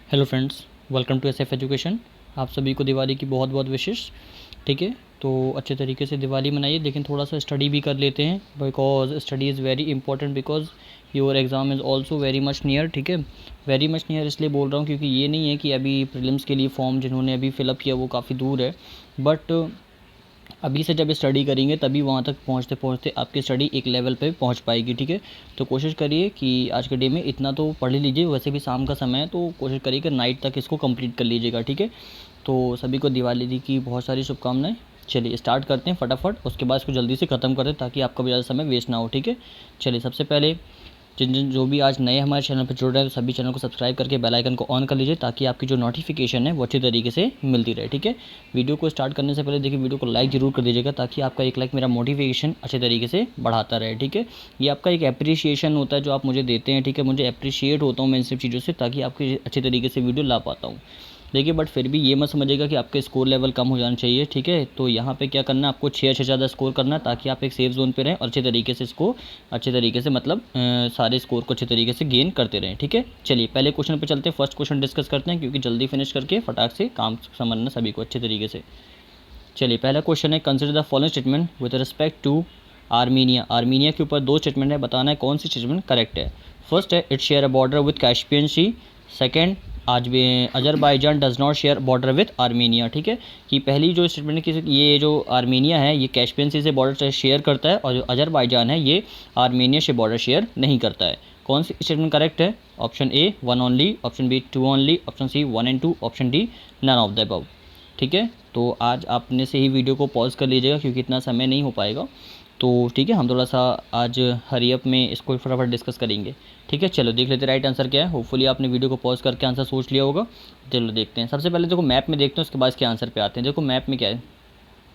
Hello friends, welcome to SF education. आप सभी को दिवाली की बहुत बहुत विशेष। ठीक है, तो अच्छे तरीके से दिवाली मनाइए, लेकिन थोड़ा सा स्टडी भी कर लेते हैं because study is very important because your exam is also very much near. ठीक है, वेरी मच नियर इसलिए बोल रहा हूँ क्योंकि ये नहीं है कि अभी प्रीलिम्स के लिए फॉर्म जिन्होंने अभी फिलअप किया वो काफ़ी दूर है, बट अभी से जब स्टडी करेंगे तभी वहाँ तक पहुँचते पहुँचते आपकी स्टडी एक लेवल पे पहुँच पाएगी। ठीक है, तो कोशिश करिए कि आज के डे में इतना तो पढ़ ही लीजिए। वैसे भी शाम का समय है तो कोशिश करिए कि नाइट तक इसको कंप्लीट कर लीजिएगा। ठीक है, तो सभी को दिवाली की बहुत सारी शुभकामनाएं। चलिए स्टार्ट करते हैं फटाफट, उसके बाद इसको जल्दी से ख़त्म कर दें ताकि आपका भी ज़्यादा समय वेस्ट ना हो। ठीक है, चलिए सबसे पहले जिन जो भी आज नए हमारे चैनल पर जुड़ रहे हैं तो सभी चैनल को सब्सक्राइब करके बेल आइकन को ऑन कर लीजिए ताकि आपकी जो नोटिफिकेशन है वो अच्छी तरीके से मिलती रहे। ठीक है, वीडियो को स्टार्ट करने से पहले देखिए वीडियो को लाइक ज़रूर कर दीजिएगा ताकि आपका एक लाइक मेरा मोटिवेशन अच्छे तरीके से बढ़ाता रहे। ठीक है, ये आपका एक अप्रिसिएशन होता है जो आप मुझे देते हैं। ठीक है, मुझे अप्रिशिएट होता हूँ मैं इन सब चीज़ों से ताकि आपकी अच्छे तरीके से वीडियो ला पाता हूँ। देखिए बट फिर भी ये मत समझिएगा कि आपके स्कोर लेवल कम हो जाना चाहिए। ठीक है, तो यहाँ पे क्या करना है, आपको 6 से ज़्यादा स्कोर करना है ताकि आप एक सेफ जोन पे रहें और अच्छे तरीके से इसको अच्छे तरीके से मतलब सारे स्कोर को अच्छे तरीके से गेन करते रहें। ठीक है, चलिए पहले क्वेश्चन पे चलते हैं। फर्स्ट क्वेश्चन डिस्कस करते हैं क्योंकि जल्दी फिनिश करके फटाक से काम समझना सभी को अच्छे तरीके से। चलिए पहला क्वेश्चन है, consider the following statement with respect to Armenia. Armenia के ऊपर दो स्टेटमेंट है, बताना है कौन सी स्टेटमेंट करेक्ट है। फर्स्ट है, it share a border with Caspian sea. Second, आज भी Azerbaijan does not share border with Armenia. ठीक है, कि पहली जो स्टेटमेंट है कि ये जो आर्मीनिया है ये कैस्पियन सी से बॉर्डर शेयर करता है और जो अजरबैजान है ये आर्मीनिया से बॉर्डर शेयर नहीं करता है। कौन सी स्टेटमेंट करेक्ट है? Option A 1 only, option B 2 only, option C 1 and 2, option D none of the above. ठीक है, तो आज आपने से ही वीडियो को पॉज कर लीजिएगा क्योंकि इतना समय नहीं हो पाएगा। तो ठीक है, हम थोड़ा सा आज हरी अप में इसको फटाफट डिस्कस करेंगे। ठीक है, चलो देख लेते राइट आंसर क्या है। होपफुली आपने वीडियो को पॉज करके आंसर सोच लिया होगा। चलो देखते हैं। सबसे पहले देखो मैप में देखते हैं, उसके बाद इसके आंसर पे आते हैं। देखो मैप में क्या है,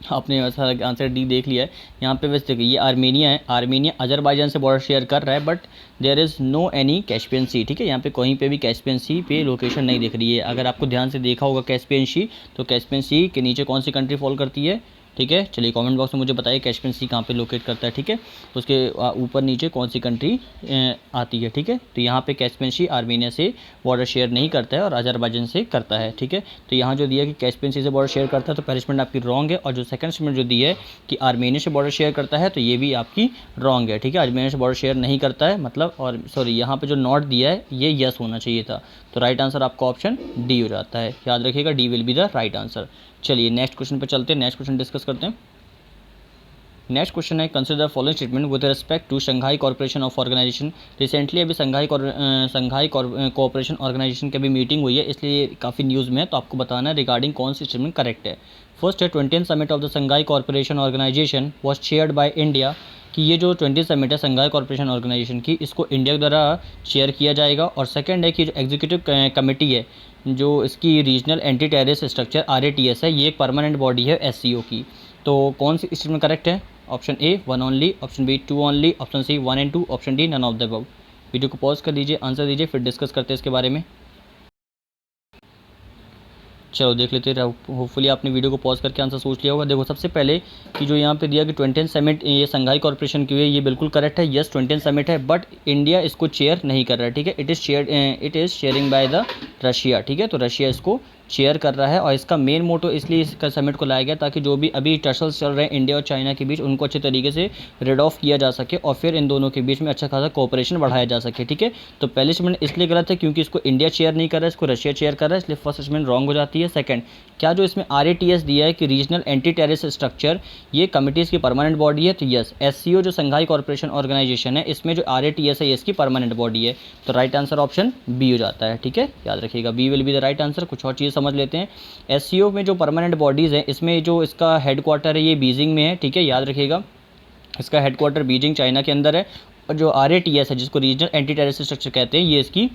आपने वैसा आंसर डी देख लिया है। यहाँ पे वैसे देखिए ये आर्मेनिया है, आर्मेनिया अजरबैजान से बॉर्डर शेयर कर रहा है but there is no any Caspian Sea. ठीक है, यहाँ पे कहीं पे भी कैस्पियन सी पे लोकेशन नहीं दिख रही है। अगर आपको ध्यान से देखा होगा कैस्पियन सी, तो कैस्पियन सी के नीचे कौन सी कंट्री फॉल करती है? ठीक है, चलिए कमेंट बॉक्स में मुझे बताइए कैस्पियन सी कहाँ पे लोकेट करता है। ठीक है, उसके ऊपर नीचे कौन सी कंट्री आती है। ठीक है, तो यहाँ पे कैस्पियन सी आर्मेनिया से बॉर्डर शेयर नहीं करता है और अजरबैजान से करता है। ठीक है, तो यहाँ जो दिया कि कैस्पियन सी से बॉर्डर शेयर करता है तो पहली स्टेटमेंट आपकी रॉन्ग है, और जो सेकंड स्टेटमेंट जो दी है कि आर्मेनिया से बॉर्डर शेयर करता है तो ये भी आपकी रॉन्ग है। ठीक है, आर्मेनिया से बॉर्डर शेयर नहीं करता है मतलब, और सॉरी यहाँ पे जो नॉट दिया है ये यस होना चाहिए था। तो राइट आंसर आपका ऑप्शन डी हो जाता है। याद रखिएगा, D will be the right answer. चलिए नेक्स्ट क्वेश्चन पे चलते हैं, नेक्स्ट क्वेश्चन डिस्कस करते हैं। नेक्स्ट क्वेश्चन है, consider following statement with respect to Shanghai corporation of organisation. Recently अभी शंघाई कॉर्पोरेशन ऑर्गेनाइजेशन की अभी मीटिंग हुई है, इसलिए काफ़ी न्यूज़ में है, तो आपको बताना है रिगार्डिंग कौन सी स्टेटमेंट करेक्ट है। फर्स्ट है, 20th summit of the Shanghai corporation organisation was chaired by India. कि ये जो 20th समिट है शंघाई कॉर्पोरेशन ऑर्गेनाइजेशन की, इसको इंडिया द्वारा चेयर किया जाएगा। और सेकंड है कि जो एग्जीक्यूटिव कमेटी है जो इसकी regional anti terrorist structure RATS है, ये एक परमानेंट बॉडी है SCO की। तो कौन सी स्टेटमेंट करेक्ट है? Option A 1 only, option B 2 only, option C 1 and 2, option D none of the above. Video को पॉज कर लीजिए, आंसर दीजिए, फिर डिस्कस करते हैं इसके बारे में। चलो देख लेते हैं, होपफुली आपने वीडियो को पॉज करके आंसर सोच लिया होगा। देखो सबसे पहले कि जो यहाँ पे दिया कि 20th समिट ये शंघाई कॉर्पोरेशन की हुई है, ये बिल्कुल करेक्ट है। यस 20th समिट है बट इंडिया इसको चेयर नहीं कर रहा है। ठीक है, it is sharing by the Russia. ठीक है, तो रशिया इसको चेयर कर रहा है और इसका मेन मोटो इसलिए इसका समिट को लाया गया ताकि जो भी अभी टसल्स चल रहे हैं इंडिया और चाइना के बीच उनको अच्छे तरीके से रेड ऑफ किया जा सके और फिर इन दोनों के बीच में अच्छा खासा कोऑपरेशन बढ़ाया जा सके। ठीक है, तो पहली स्टेटमेंट इसलिए गलत है क्योंकि इसको इंडिया चेयर नहीं कर रहा है, इसको रशिया चेयर कर रहा है, इसलिए फर्स्ट स्टेटमेंट रॉन्ग हो जाती है। सेकंड, क्या जो इसमें RATS दिया है कि रीजनल एंटी टेररिस्ट स्ट्रक्चर, ये कमिटीज़ की परमानेंट बॉडी है, तो यस SCO जो शंघाई कॉर्पोरेशन ऑर्गेनाइजेशन है इसमें जो RATS है ये इसकी परमानेंट बॉडी है। तो राइट आंसर ऑप्शन बी हो जाता है। ठीक है, याद रखिएगा, B will be the right answer. कुछ और चीज़ समझ लेते हैं। SCO में जो परमानेंट बॉडीज़ हैं इसमें जो इसका हेडक्वार्टर है ये बीजिंग में है। ठीक है, याद रखिएगा, इसका हेडक्वार्टर बीजिंग चाइना के अंदर है। और जो RATS है जिसको रीजनल एंटी टेररिस्ट स्ट्रक्चर कहते हैं, ये इसकी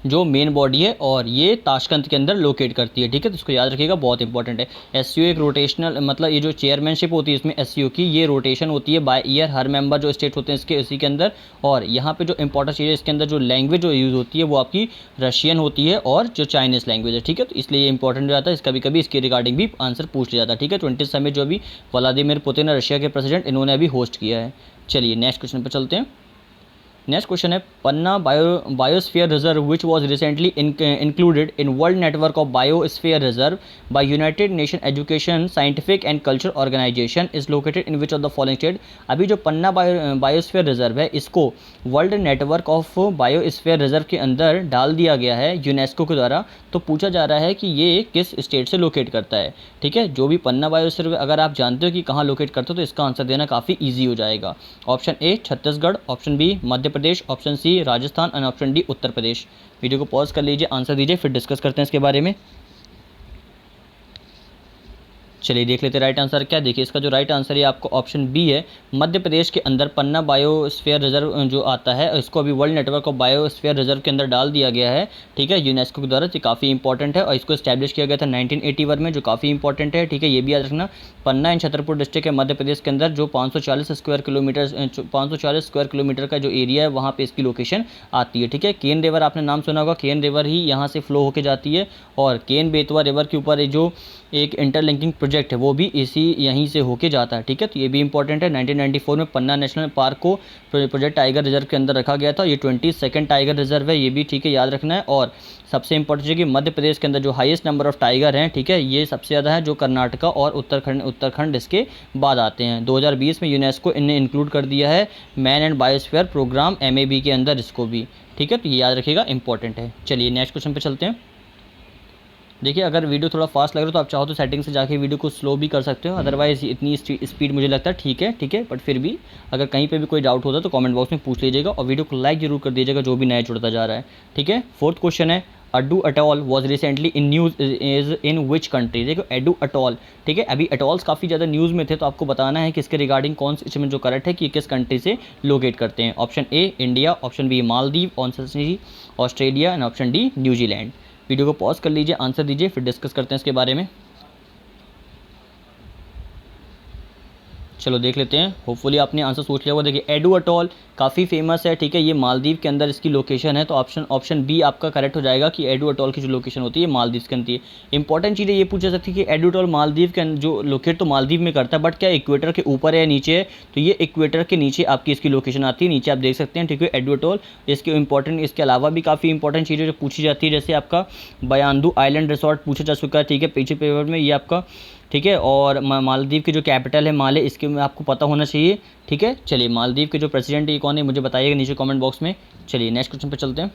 जो मेन बॉडी है और ये ताशकंद के अंदर लोकेट करती है। ठीक है, तो इसको याद रखिएगा, बहुत इंपॉर्टेंट है। SCO एक रोटेशनल मतलब ये जो चेयरमैनशिप होती है इसमें SCO की, ये रोटेशन होती है बाय ईयर, हर मेंबर जो स्टेट होते हैं इसके इसी के अंदर। और यहाँ पे जो इंपॉर्टेंट चीज़ है इसके अंदर जो लैंग्वेज जो यूज़ होती है वो आपकी रशियन होती है और जो चाइनीज़ लैंग्वेज है। ठीक है, तो इसलिए ये इंपॉर्टेंट हो जाता है। कभी कभी इसके रिगार्डिंग भी आंसर पूछ लिया जाता है। ठीक है, 20th समिट जो अभी व्लादिमीर पुतिन रशिया के प्रेसिडेंट इन्होंने अभी होस्ट किया है। चलिए नेक्स्ट क्वेश्चन पर चलते हैं। नेक्स्ट क्वेश्चन है Panna biosphere reserve which was recently included in world network of biosphere reserve by United Nation Educational Scientific and Culture Organization is located in which of the following state. अभी जो Panna biosphere reserve है इसको world network of biosphere reserve के अंदर डाल दिया गया है यूनेस्को के द्वारा। तो पूछा जा रहा है कि ये किस स्टेट से लोकेट करता है। ठीक है, जो भी पन्ना बायोस्फीयर अगर आप जानते हो कि कहाँ लोकेट करते हो तो इसका आंसर देना काफ़ी ईजी हो जाएगा। Option A Chhattisgarh, option B Madhya Pradesh, option C Rajasthan and option D Uttar Pradesh. Video को पॉज कर लीजिए, आंसर दीजिए, फिर डिस्कस करते हैं इसके बारे में। चलिए देख लेते हैं राइट आंसर क्या। देखिए इसका जो राइट आंसर है आपको ऑप्शन बी है। मध्य प्रदेश के अंदर पन्ना बायोस्फीयर रिजर्व जो आता है इसको अभी world network of biosphere reserve के अंदर डाल दिया गया है। ठीक है, यूनेस्को के द्वारा, तो काफ़ी इंपॉर्टेंट है और इसको स्टैब्लिश किया गया था 1981 में, जो काफ़ी इंपॉर्टेंट है। ठीक है, ये भी याद रखना। पन्ना एंड छतरपुर डिस्ट्रिक्ट है मध्य प्रदेश के अंदर, जो 540 स्क्वायर किलोमीटर का जो एरिया है वहाँ पर इसकी लोकेशन आती है। ठीक है, केन रिवर आपने नाम सुना होगा, केन रिवर ही यहाँ से फ्लो होकर जाती है और केन बेतवा रिवर के ऊपर जो एक इंटरलिंकिंग प्रोजेक्ट है वो भी इसी यहीं से होके जाता है। ठीक है, तो ये भी इंपॉर्टेंट है। 1994 में पन्ना नेशनल पार्क को प्रोजेक्ट टाइगर रिजर्व के अंदर रखा गया था। ये 22nd टाइगर रिजर्व है, ये भी ठीक है याद रखना है। और सबसे इंपॉर्टेंट है कि मध्य प्रदेश के अंदर जो हाईएस्ट नंबर ऑफ टाइगर हैं, ठीक है, ये सबसे ज़्यादा है, जो कर्नाटका और उत्तराखंड इसके बाद आते हैं। 2020 में यूनेस्को इन्हें इंक्लूड कर दिया है man and biosphere programme MAB के अंदर इसको भी। ठीक है, तो ये याद रखिएगा, इंपॉर्टेंट है। चलिए नेक्स्ट क्वेश्चन पे चलते हैं। देखिए अगर वीडियो थोड़ा फास्ट लग रहा है तो आप चाहो तो सेटिंग से जाके वीडियो को स्लो भी कर सकते हो, अदरवाइज़ इतनी स्पीड मुझे लगता है ठीक है, बट फिर भी अगर कहीं पे भी कोई डाउट होता है तो कमेंट बॉक्स में पूछ लीजिएगा और वीडियो को लाइक जरूर कर दीजिएगा जो भी नया जुड़ता जा रहा है। ठीक है, फोर्थ क्वेश्चन है Addu atoll was recently in news is in which country. देखो एडू अटॉल, ठीक है, अभी अटॉल्स काफ़ी ज़्यादा न्यूज़ में थे, तो आपको बताना है कि इसके रिगार्डिंग कौन से इसमें जो करेक्ट है कि किस कंट्री से लोकेट करते हैं। Option A India, option B Maldives, option C Australia and option D New Zealand. Video को पॉज कर लीजिए, आंसर दीजिए, फिर डिस्कस करते हैं इसके बारे में। चलो देख लेते हैं, होपफुली आपने आंसर सोच लिया होगा। देखिए एडू अटॉल काफ़ी फेमस है। ठीक है, ये मालदीव के अंदर इसकी लोकेशन है, तो ऑप्शन बी आपका करेक्ट हो जाएगा कि एडू अटॉल की जो लोकेशन होती है मालदीव के अंदर है। इंपॉर्टेंट चीज़ें ये पूछ सकती है कि एडू अटॉल मालदीव के जो लोकेट तो मालदीव में करता है, बट क्या इक्वेटर के ऊपर है या नीचे है, तो ये इक्वेटर के नीचे आपकी इसकी लोकेशन आती है, नीचे आप देख सकते हैं। ठीक है, एडू अटॉल इसके इंपॉर्टेंट, इसके अलावा भी काफ़ी इंपॉर्टेंट चीज़ें जो पूछी जाती है, जैसे आपका बयांदू आइलैंड रिसोर्ट पूछा जा चुका है। ठीक है, पीछे पेपर में ये आपका, ठीक है, और मालदीव की जो कैपिटल है माले, इसके में आपको पता होना चाहिए। ठीक है, चलिए मालदीव के जो प्रेसिडेंट ये कौन है मुझे बताइएगा नीचे कमेंट बॉक्स में। चलिए नेक्स्ट क्वेश्चन पे चलते हैं।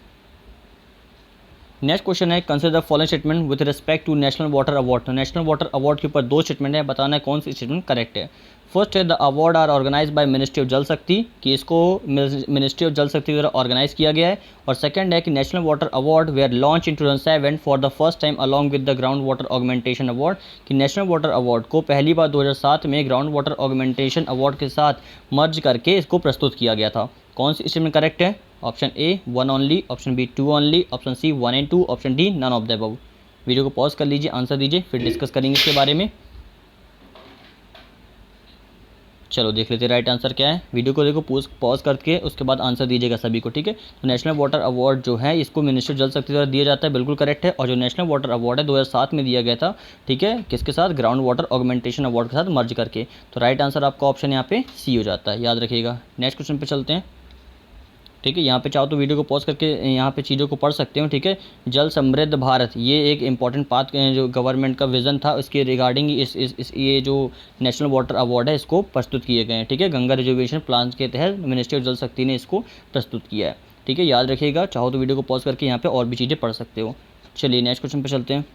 नेक्स्ट क्वेश्चन है consider the following statement with respect to national water award. तो नेशनल वाटर अवार्ड के ऊपर दो स्टेटमेंट है, बताना है कौन सी स्टेटमेंट करेक्ट है। फर्स्ट है the award are organise by ministry of Jal Shakti, कि इसको मिनिस्ट्री ऑफ जल शक्ति द्वारा ऑर्गेनाइज किया गया है। और सेकंड है कि national water award were launch in 2007 for the first time along with the ground water augmentation award, कि नेशनल वाटर अवार्ड को पहली बार 2007 में ग्राउंड वाटर ऑगमेंटेशन अवार्ड के साथ मर्ज करके इसको प्रस्तुत किया गया था। कौन सी स्टेटमेंट करेक्ट है? Option A 1 only, option B 2 only, option C 1 and 2, option D none of the above. Video को पॉज कर लीजिए, आंसर दीजिए, फिर डिस्कस करेंगे इसके बारे में। चलो देख लेते हैं राइट आंसर क्या है। वीडियो को देखो पॉज करके उसके बाद आंसर दीजिएगा सभी को। ठीक है, तो नेशनल वाटर अवार्ड जो है इसको मिनिस्टर जल शक्ति द्वारा दिया जाता है, बिल्कुल करेक्ट है। और जो नेशनल वाटर अवार्ड है 2007 में दिया गया था, ठीक है, किसके साथ? ग्राउंड वाटर ऑगमेंटेशन अवार्ड के साथ मर्ज करके। तो राइट आंसर आपका ऑप्शन यहाँ पे सी हो जाता है, याद रखिएगा। नेक्स्ट क्वेश्चन पे चलते हैं। ठीक है, यहाँ पे चाहो तो वीडियो को पॉज करके यहाँ पे चीज़ों को पढ़ सकते हो। ठीक है, जल समृद्ध भारत, ये एक इंपॉर्टेंट पाथ जो गवर्नमेंट का विज़न था उसके रिगार्डिंग इस ये जो नेशनल वाटर अवार्ड है इसको प्रस्तुत किए गए हैं। ठीक है, गंगा रिजर्वेशन प्लान के तहत मिनिस्ट्री ऑफ जल शक्ति ने इसको प्रस्तुत किया है। ठीक है, याद रखिएगा, चाहो तो वीडियो को पॉज करके यहाँ पर और भी चीज़ें पढ़ सकते हो। चलिए नेक्स्ट क्वेश्चन पर चलते हैं।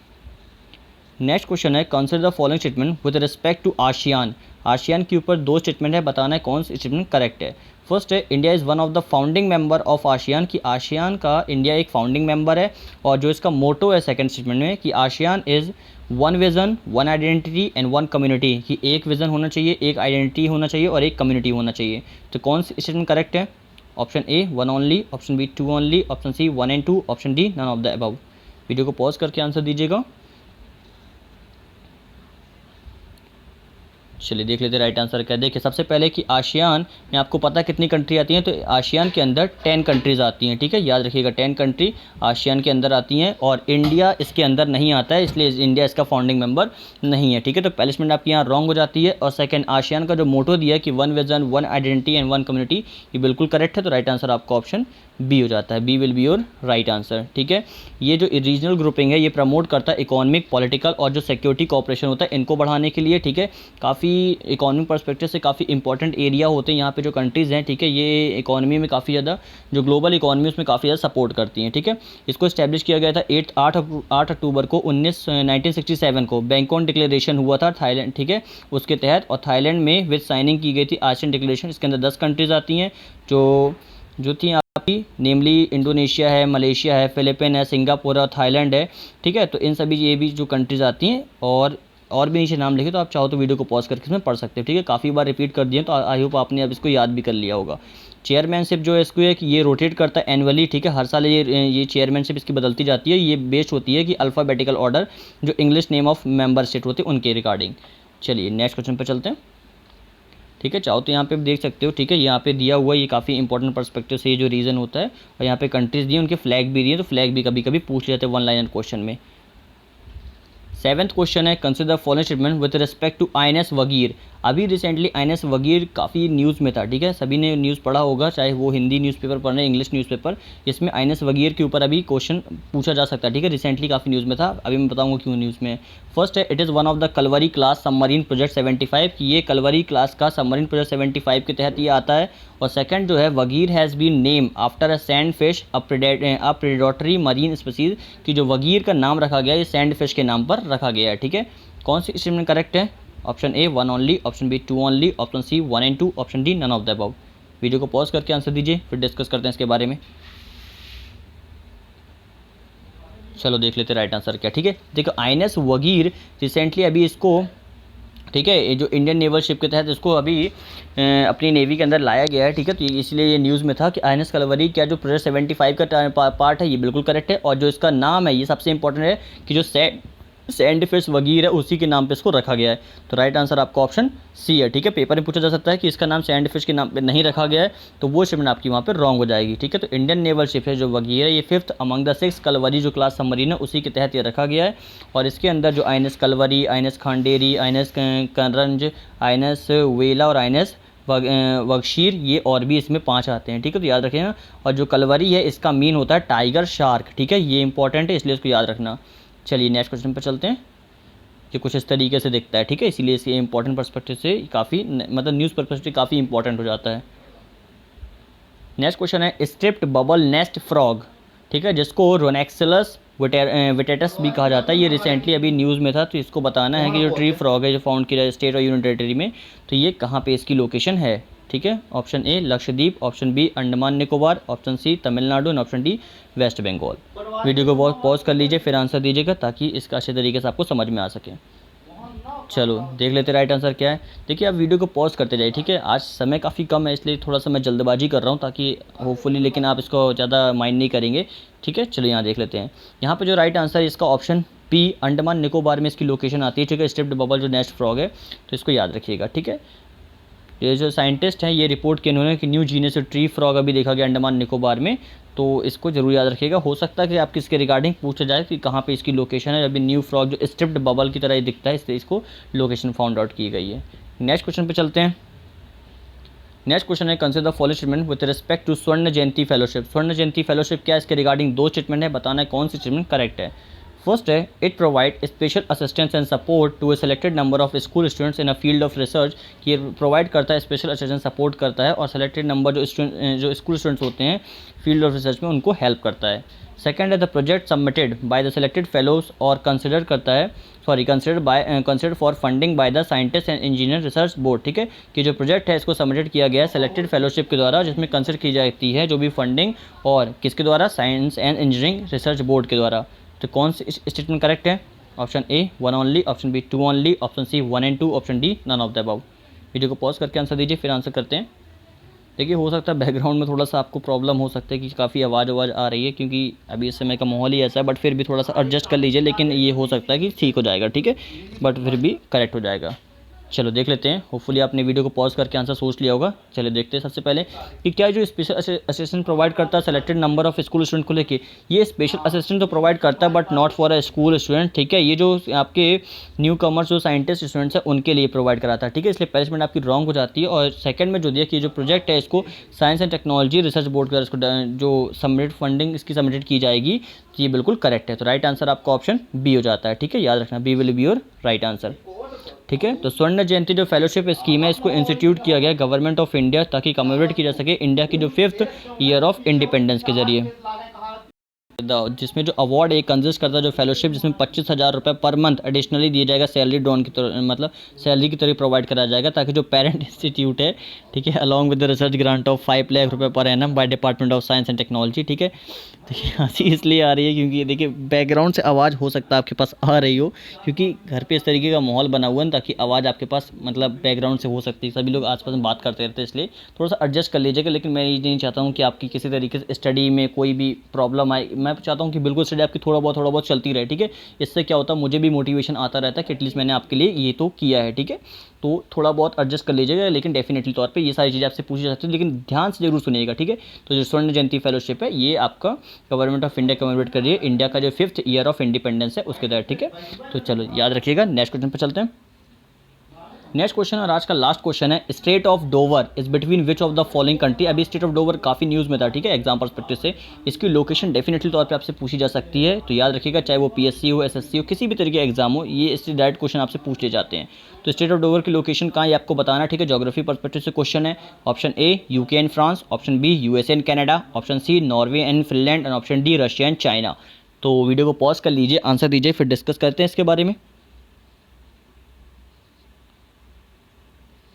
नेक्स्ट क्वेश्चन है consider the following statement with respect to ASEAN. ASEAN के ऊपर दो स्टेटमेंट है, बताना है कौन सी स्टेटमेंट करेक्ट है। फर्स्ट है India is one of the founding member of ASEAN, कि आसियान का इंडिया एक फाउंडिंग मेंबर है। और जो इसका मोटो है सेकंड स्टेटमेंट में कि ASEAN is one vision, one identity and one community, कि एक विज़न होना चाहिए, एक आइडेंटिटी होना चाहिए और एक कम्युनिटी होना चाहिए। तो कौन सी स्टेटमेंट करेक्ट है? Option A 1 only, option B 2 only, option C 1 and 2, option D none of the above. Video को पॉज करके आंसर दीजिएगा। चलिए देख लेते हैं राइट आंसर क्या है। देखिए सबसे पहले कि आशियान में आपको पता है कितनी कंट्री आती हैं, तो आशियान के अंदर 10 कंट्रीज़ आती हैं, ठीक है, याद रखिएगा 10 कंट्री आशियान के अंदर आती हैं और इंडिया इसके अंदर नहीं आता है, इसलिए इंडिया इसका फाउंडिंग मेंबर नहीं है, ठीक है। तो पहले स्टेटमेंट आपकी यहाँ रॉन्ग हो जाती है। और सेकंड, आशियान का जो मोटो दिया है कि one vision one identity and one community, ये बिल्कुल करेक्ट है। तो राइट आंसर आपका ऑप्शन बी हो जाता है, B will be your right answer, ठीक है। ये जो रीजनल ग्रुपिंग है ये प्रमोट करता है इकोनॉमिक, पॉलिटिकल और जो सिक्योरिटी कोऑपरेशन होता है इनको बढ़ाने के लिए, ठीक है। काफ़ी इकोनॉमिक पर्सपेक्टिव से काफ़ी इंपॉर्टेंट एरिया होते हैं यहाँ पे जो कंट्रीज़ हैं, ठीक है। ये इकोनॉमी में काफ़ी ज़्यादा, जो ग्लोबल इकोनॉमी उसमें काफ़ी ज़्यादा सपोर्ट करती हैं, ठीक है। इसको इस्टेब्लिश किया गया था 8 अक्टूबर को 1967 को बैंकॉक डिक्लेरेशन हुआ था थाईलैंड, ठीक है, उसके तहत। और थाईलैंड में विद साइनिंग की गई थी आसियान डिक्लेरेशन। इसके अंदर 10 कंट्रीज़ आती हैं जो थी आपकी, नेमली इंडोनेशिया है, मलेशिया है, फिलीपीन है, सिंगापुर और थाईलैंड है, ठीक है। तो इन सभी ये भी जो कंट्रीज़ आती हैं और भी नीचे नाम लिखे, तो आप चाहो तो वीडियो को पॉज करके इसमें पढ़ सकते हो, ठीक है। काफ़ी बार रिपीट कर दिए तो आई होप आपने अब इसको याद भी कर लिया होगा। चेयरमैनशिप जो है इसको है कि ये रोटेट करता है एनुअली, ठीक है, हर साल ये चेयरमैनशिप इसकी बदलती जाती है। ये बेस्ड होती है कि अल्फ़ाबेटिकल ऑर्डर जो English name of member state होते हैं उनके रिगार्डिंग। चलिए नेक्स्ट क्वेश्चन पर चलते हैं, ठीक है। चाहो तो यहाँ पे देख सकते हो, ठीक है, यहाँ पे दिया हुआ ये काफ़ी इंपॉर्टेंट पर्सपेक्टिव से ये जो रीज़न होता है, और यहाँ पे कंट्रीज़ दिए, उनके फ्लैग भी दिए, तो फ्लैग भी कभी कभी पूछ लेते हैं वन लाइनर क्वेश्चन में। 7th क्वेश्चन है, consider following statement with respect to INS Vagir. अभी रिसेंटली आईएनएस वगीर काफ़ी न्यूज़ में था, ठीक है, सभी ने न्यूज़ पढ़ा होगा, चाहे वो हिंदी न्यूज़पेपर पढ़ रहे हैं, इंग्लिश न्यूज़पेपर। इसमें आईएनएस वगीर के ऊपर अभी क्वेश्चन पूछा जा सकता है, ठीक है, रिसेंटली काफ़ी न्यूज़ में था। अभी मैं बताऊंगा क्यों न्यूज़ में। फर्स्ट है, it is one of the Kalvari class submarine project 75, कि ये कलवरी क्लास का सबमरीन प्रोजेक्ट 75 के तहत ये आता है। और सेकंड जो है, Vagir has been name after a sand fish a predatory marine species, कि जो वगीर का नाम रखा गया ये सैंड फिश के नाम पर रखा गया है, ठीक है। कौन सी स्टेटमेंट करेक्ट है? Option A 1 only, option B 2 only, option C 1 and 2, option D none of the above. Video को पॉज करके आंसर दीजिए, फिर डिस्कस करते हैं इसके बारे में। चलो देख लेते हैं राइट आंसर क्या, ठीक है। देखो आईएनएस वगीर रिसेंटली अभी इसको, ठीक है, ये जो इंडियन नेवल शिप के तहत इसको अभी अपनी नेवी के अंदर लाया गया है, ठीक है। तो इसलिए ये न्यूज़ में था कि आईएनएस कलवरी क्या जो प्रोजेक्ट 75 का पार्ट है ये बिल्कुल करेक्ट है। और जो इसका नाम है ये सबसे इंपॉर्टेंट है कि जो सैंड फिश वगीर है उसी के नाम पे इसको रखा गया है। तो राइट आंसर आपका ऑप्शन सी है, ठीक है। पेपर में पूछा जा सकता है कि इसका नाम सैंड फिश के नाम पे नहीं रखा गया है, तो वो स्टेटमेंट आपकी वहाँ पे रॉन्ग हो जाएगी, ठीक है। तो इंडियन नेवल शिप है जो वगीर है, ये 5th अमंग द 6 कलवरी जो क्लास सबमरीन है उसी के तहत ये रखा गया है। और इसके अंदर जो INS Kalvari, INS Khanderi, INS करंज, आईएनएस वेला और आईएनएस वगशीर, ये और भी इसमें 5 आते हैं, ठीक है। तो याद रखिएगा। और जो कलवरी है इसका मीन होता है टाइगर शार्क, ठीक है, ये इंपॉर्टेंट है इसलिए इसको याद रखना। चलिए नेक्स्ट क्वेश्चन पर चलते हैं। ये कुछ इस तरीके से दिखता है, ठीक है, इसीलिए इसके इंपॉर्टेंट पर्सपेक्टिव से काफ़ी, मतलब न्यूज़ पर्सपेक्टिव काफ़ी इंपॉर्टेंट हो जाता है। नेक्स्ट क्वेश्चन है, स्ट्रिप्ड बबल नेस्ट फ्रॉग, ठीक है, जिसको रोनेक्सिलस विटेटस भी कहा जाता है। ये रिसेंटली अभी न्यूज़ में था, तो इसको बताना है कि जो ट्री फ्रॉग है जो फाउंड किया जाए स्टेट और यूनियन टेरिटरी में, तो ये कहाँ पे इसकी लोकेशन है, ठीक है। Option A Lakshadweep, option B Andaman Nicobar, option C Tamil Nadu and option D west Bengal. Video को पॉज कर लीजिए फिर आंसर दीजिएगा ताकि इसका अच्छे तरीके से आपको समझ में आ सके। चलो देख लेते राइट आंसर क्या है। देखिए आप वीडियो को पॉज करते जाइए, ठीक है। आज समय काफ़ी कम है इसलिए थोड़ा सा मैं जल्दबाजी कर रहा हूँ ताकि होपफुली, लेकिन आप इसको ज़्यादा माइंड नहीं करेंगे, ठीक है। चलो यहाँ देख लेते हैं। यहाँ पे जो राइट आंसर है इसका ऑप्शन पी अंडमान निकोबार में इसकी लोकेशन आती है, ठीक है। स्ट्रिप्ड बबल जो नेस्ट फ्रॉग है, तो इसको याद रखिएगा, ठीक है। ये जो साइंटिस्ट हैं ये रिपोर्ट किए उन्होंने कि न्यू जीनस ट्री फ्रॉग अभी देखा गया अंडमान निकोबार में, तो इसको जरूर याद रखिएगा। हो सकता है कि आपकी इसके रिगार्डिंग पूछा जाए कि कहाँ पे इसकी लोकेशन है। अभी न्यू फ्रॉग जो स्ट्रिप्ड बबल की तरह ही दिखता है इसलिए इसको लोकेशन फाउंड आउट की गई है। नेक्स्ट क्वेश्चन पे चलते हैं। नेक्स्ट क्वेश्चन है, consider the following statement with respect to Swarna Jayanti fellowship. स्वर्ण जयंती फेलोशिप क्या है, इसके रिगार्डिंग 2 स्टेटमेंट है, बताना है कौन सी स्टेटमेंट करेक्ट है। फर्स्ट है, it provide special assistance and support to a selected number of school students in a field of research, कि ये प्रोवाइड करता है स्पेशल असिस्टेंस सपोर्ट करता है और सेलेक्टेड नंबर जो स्कूल स्टूडेंट्स होते हैं फील्ड ऑफ रिसर्च में उनको हेल्प करता है। सेकंड है, the project submitted by the selected fellows और considered for funding by the scientist and engineer research board, ठीक है, कि जो प्रोजेक्ट है इसको सबमिटेड किया गया है सेलेक्टेड फेलोशिप के द्वारा जिसमें कंसिडर की जाती है जो भी फंडिंग और किसके द्वारा, science and engineering research board के द्वारा। तो कौन सी स्टेटमेंट करेक्ट है? Option A 1 only, option B 2 only, option C 1 and 2, option D none of the above. Video को पॉज करके आंसर दीजिए फिर आंसर करते हैं। देखिए हो सकता है बैकग्राउंड में थोड़ा सा आपको प्रॉब्लम हो सकता है कि काफ़ी आवाज़ आ रही है क्योंकि अभी इस समय का माहौल ही ऐसा है, बट फिर भी थोड़ा सा एडजस्ट कर लीजिए, लेकिन ये हो सकता है कि ठीक हो जाएगा, ठीक है, बट फिर भी करेक्ट हो जाएगा। चलो देख लेते हैं, होपफुली आपने वीडियो को पॉज करके आंसर सोच लिया होगा। चलिए देखते हैं सबसे पहले कि क्या जो स्पेशल असिस्टेंट प्रोवाइड करता है selected number of school student को लेके। ये स्पेशल असिस्टेंट तो प्रोवाइड करता है but not for a school student, ठीक है। ये जो आपके न्यू कमर्स जो साइंटिस्ट स्टूडेंट्स हैं उनके लिए प्रोवाइड कराता है, ठीक है। इसलिए पहले स्टेटमेंट आपकी रॉन्ग हो जाती है। और सेकंड में जो दिया कि जो प्रोजेक्ट है इसको science and technology research board का इसको जो सबमिट फंडिंग इसकी सबमिटेड की जाएगी, तो ये बिल्कुल करेक्ट है। तो राइट आंसर आपका ऑप्शन बी हो जाता है, ठीक है। याद रखना, B will be your right answer, ठीक है। तो स्वर्ण जयंती जो फेलोशिप स्कीम है इसको इंस्टीट्यूट किया गया गवर्नमेंट ऑफ इंडिया ताकि कमेमोरेट की जा सके इंडिया की जो 5th ईयर ऑफ इंडिपेंडेंस के जरिए। जिसमें जो अवार्ड एक कंसिस्ट करता है जो फेलोशिप, जिसमें 25,000 रुपये पर मंथ एडिशनली दिया जाएगा सैलरी ड्रॉन की तरह, मतलब सैलरी की तरह प्रोवाइड कराया जाएगा ताकि जो पेरेंट इंस्टीट्यूट है, ठीक है, along with the research grant of 5 lakh रुपये per annum by department of science and technology, ठीक है। देखिए हंसी इसलिए आ रही है क्योंकि देखिए बैकग्राउंड से आवाज़ हो सकता है आपके पास आ रही हो, क्योंकि घर पे इस तरीके का माहौल बना हुआ है ताकि आवाज़ आपके पास मतलब बैकग्राउंड से हो सकती है। सभी लोग आसपास में बात करते रहते हैं, इसलिए थोड़ा सा एडजस्ट कर लीजिएगा। लेकिन मैं ये नहीं चाहता हूँ कि आपकी किसी तरीके से स्टडी में कोई भी प्रॉब्लम आए। मैं चाहता हूँ कि बिल्कुल स्टडी आपकी थोड़ा बहुत चलती रहे, ठीक है। इससे क्या होता है, मुझे भी मोटिवेशन आता रहता है कि एटलीस्ट मैंने आपके लिए ये तो किया है, ठीक है। तो थोड़ा बहुत एडजस्ट कर लीजिएगा, लेकिन डेफिनेटली तौर पे ये सारी चीज़ें आपसे पूछी जाती है, लेकिन ध्यान से जरूर सुनिएगा, ठीक है। तो जो स्वर्ण जयंती फेलोशिप है ये आपका गवर्नमेंट ऑफ इंडिया कमेमोरेट कर रही है इंडिया का जो 5th ईयर ऑफ इंडिपेंडेंस है उसके तहत, ठीक है। तो चलो याद रखिएगा। नेक्स्ट क्वेश्चन पर चलते हैं। नेक्स्ट क्वेश्चन और आज का लास्ट क्वेश्चन है, state of Dover is between which of the following country. अभी स्टेट ऑफ डोवर काफ़ी न्यूज़ में था, ठीक है, एग्जाम पर्सपेक्टिव से। इसकी लोकेशन डेफिनेटली तौर पे आपसे पूछी जा सकती है, तो याद रखिएगा, चाहे वो पीएससी हो, एसएससी हो, किसी भी तरीके का एग्जाम हो, ये इससे डायरेक्ट क्वेश्चन आपसे पूछ ले जाते हैं। तो स्टेट ऑफ डोवर की लोकेशन कहाँ है आपको बताना, ठीक है। ज्योग्राफी पर्सपेक्टिव से क्वेश्चन है। Option A UK and France, option B USA and Canada, option C Norway and Finland, and option D Russia and China. तो वीडियो को पॉज कर लीजिए, आंसर दीजिए, फिर डिस्कस करते हैं इसके बारे में।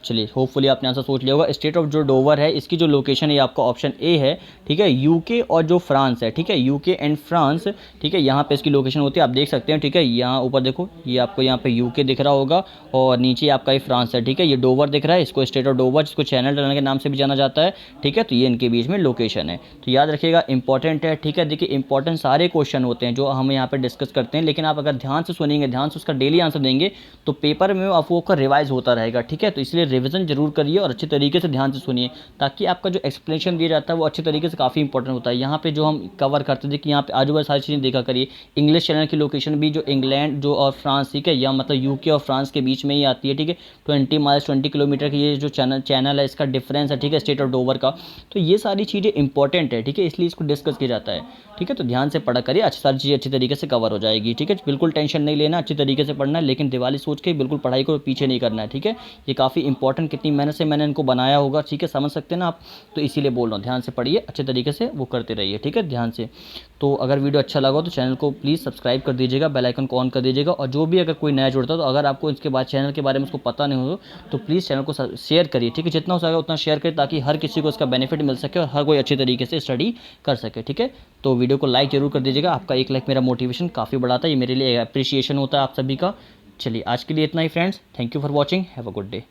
चलिए होपफुली आपने आंसर सोच लिया होगा। स्टेट ऑफ जो डोवर है इसकी जो लोकेशन है ये आपका ऑप्शन ए है, ठीक है। यूके और जो फ्रांस है, ठीक है, यूके एंड फ्रांस, ठीक है, यहाँ पे इसकी लोकेशन होती है, आप देख सकते हैं, ठीक है। यहाँ ऊपर देखो, ये आपको यहाँ पे यूके दिख रहा होगा और नीचे आपका ये फ्रांस है, ठीक है। ये डोवर दिख रहा है, इसको स्टेट ऑफ डोवर, जिसको चैनल टनल के नाम से भी जाना जाता है, ठीक है। तो ये इनके बीच में लोकेशन है, तो याद रखिएगा, इंपॉर्टेंट है, ठीक है। देखिए इंपॉर्टेंट सारे क्वेश्चन होते हैं जो हम यहाँ पे डिस्कस करते हैं, लेकिन आप अगर ध्यान से सुनेंगे, ध्यान से उसका डेली आंसर देंगे तो पेपर में आपको रिवाइज होता रहेगा, ठीक है। तो इसलिए रिविजन जरूर करिए और अच्छे तरीके से ध्यान से सुनिए, ताकि आपका जो एक्सप्लेनेशन दिया जाता है वो अच्छे तरीके से काफ़ी इंपॉर्टेंट होता है। यहाँ पे जो हम कवर करते थे कि यहाँ पे आजू बाजू सारी चीज़ें देखा करिए। इंग्लिश चैनल की लोकेशन भी जो इंग्लैंड जो और फ्रांस, ठीक है, या मतलब यूके और फ्रांस के बीच में ही आती है, ठीक है। 20 माइल्स 20 किलोमीटर की ये जो चैनल है इसका डिफरेंस है, ठीक है, स्टेट ऑफ डोवर का। तो ये सारी चीज़ें इंपॉर्टेंट है, ठीक है, इसलिए इसको डिस्कस किया जाता है, ठीक है। तो ध्यान से पढ़ा करिए, अच्छी सारी चीज़ें अच्छी तरीके से कवर हो जाएगी, ठीक है। बिल्कुल टेंशन नहीं लेना, अच्छी तरीके से पढ़ना है, लेकिन दिवाली सोच के बिल्कुल पढ़ाई को पीछे नहीं करना है, ठीक है। ये काफ़ी इंपॉर्टेंट, कितनी मेहनत से मैंने इनको बनाया होगा, ठीक है, समझ सकते हैं ना आप। तो इसीलिए बोल रहा हूँ, ध्यान से पढ़िए, अच्छे तरीके से वो करते रहिए, ठीक है, ध्यान से। तो अगर वीडियो अच्छा लगा तो चैनल को प्लीज़ सब्सक्राइब कर दीजिएगा, बेल आइकन को ऑन कर दीजिएगा। और जो भी अगर कोई नया जुड़ता है तो अगर आपको इसके बाद चैनल के बारे में उसको पता नहीं हो तो प्लीज़ चैनल को शेयर करिए, ठीक है, जितना हो सकेगा उतना शेयर करिए, ताकि हर किसी को इसका बेनिफिट मिल सके और हर कोई अच्छी तरीके से स्टडी कर सके, ठीक है। तो वीडियो को लाइक जरूर कर दीजिएगा, आपका एक लाइक मेरा मोटिवेशन काफ़ी बढ़ाता है, ये मेरे लिए अप्रिसिएशन होता है आप सभी का। चलिए आज के लिए इतना ही friends, thank you for watching, have a good day.